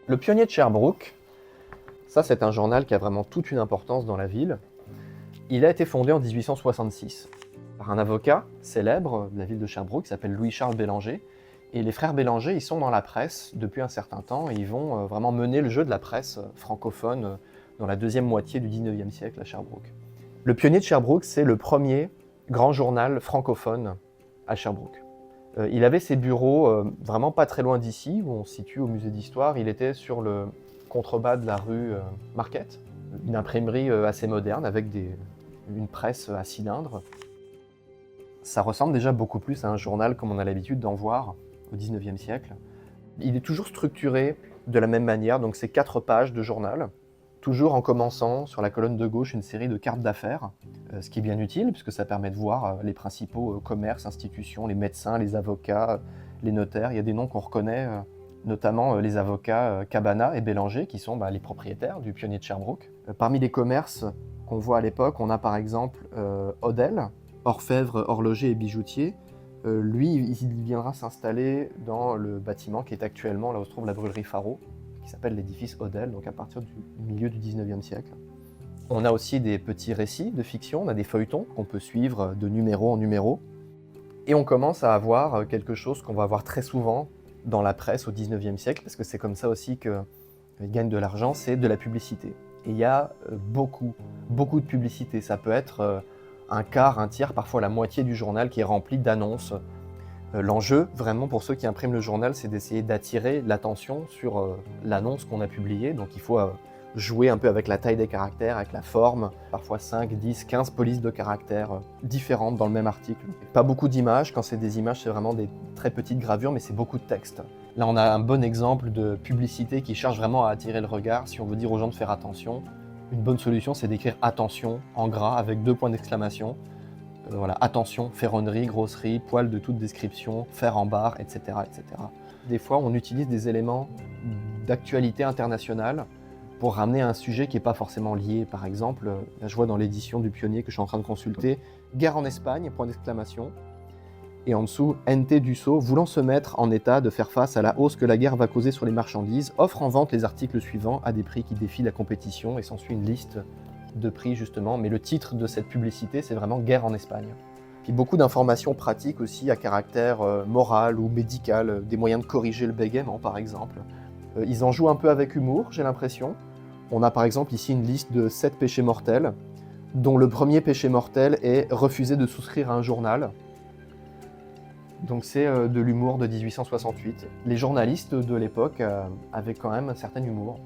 Le Pionnier de Sherbrooke, ça c'est un journal qui a vraiment toute une importance dans la ville. Il a été fondé en 1866 par un avocat célèbre de la ville de Sherbrooke qui s'appelle Louis-Charles Bélanger. Et les frères Bélanger, ils sont dans la presse depuis un certain temps et ils vont vraiment mener le jeu de la presse francophone dans la deuxième moitié du 19e siècle à Sherbrooke. Le Pionnier de Sherbrooke, c'est le premier grand journal francophone à Sherbrooke. Il avait ses bureaux vraiment pas très loin d'ici, où on se situe au musée d'histoire. Il était sur le contrebas de la rue Marquette, une imprimerie assez moderne avec une presse à cylindre. Ça ressemble déjà beaucoup plus à un journal comme on a l'habitude d'en voir au 19e siècle. Il est toujours structuré de la même manière, donc c'est 4 pages de journal, toujours en commençant sur la colonne de gauche une série de cartes d'affaires, ce qui est bien utile puisque ça permet de voir les principaux commerces, institutions, les médecins, les avocats, les notaires. Il y a des noms qu'on reconnaît, notamment les avocats Cabana et Bélanger qui sont les propriétaires du Pionnier de Sherbrooke. Parmi les commerces qu'on voit à l'époque, on a par exemple Odell, orfèvre, horloger et bijoutier. Lui, il viendra s'installer dans le bâtiment qui est actuellement là où se trouve la brûlerie Faro, qui s'appelle l'édifice Odell, donc à partir du milieu du 19e siècle. On a aussi des petits récits de fiction, on a des feuilletons qu'on peut suivre de numéro en numéro. Et on commence à avoir quelque chose qu'on va voir très souvent dans la presse au 19e siècle, parce que c'est comme ça aussi qu'ils gagnent de l'argent, c'est de la publicité. Et il y a beaucoup de publicité. Ça peut être un quart, un tiers, parfois la moitié du journal qui est rempli d'annonces. L'enjeu, vraiment, pour ceux qui impriment le journal, c'est d'essayer d'attirer l'attention sur l'annonce qu'on a publiée. Donc il faut jouer un peu avec la taille des caractères, avec la forme, parfois 5, 10, 15 polices de caractères différentes dans le même article. Pas beaucoup d'images, quand c'est des images, c'est vraiment des très petites gravures, mais c'est beaucoup de texte. Là, on a un bon exemple de publicité qui cherche vraiment à attirer le regard. Si on veut dire aux gens de faire attention, une bonne solution, c'est d'écrire « attention » en gras avec 2 points d'exclamation. Voilà, attention, ferronnerie, grosserie, poils de toute description, fer en barre, etc., etc. Des fois, on utilise des éléments d'actualité internationale pour ramener un sujet qui n'est pas forcément lié. Par exemple, là, je vois dans l'édition du Pionnier que je suis en train de consulter, « Guerre en Espagne », point d'exclamation. Et en dessous, N.T. Dussault, voulant se mettre en état de faire face à la hausse que la guerre va causer sur les marchandises, offre en vente les articles suivants à des prix qui défient la compétition, et s'ensuit une liste de prix justement, mais le titre de cette publicité, c'est vraiment « Guerre en Espagne ». Puis beaucoup d'informations pratiques aussi à caractère moral ou médical, des moyens de corriger le bégaiement par exemple. Ils en jouent un peu avec humour, j'ai l'impression. On a par exemple ici une liste de 7 péchés mortels, dont le premier péché mortel est refuser de souscrire à un journal. Donc c'est de l'humour de 1868. Les journalistes de l'époque avaient quand même un certain humour.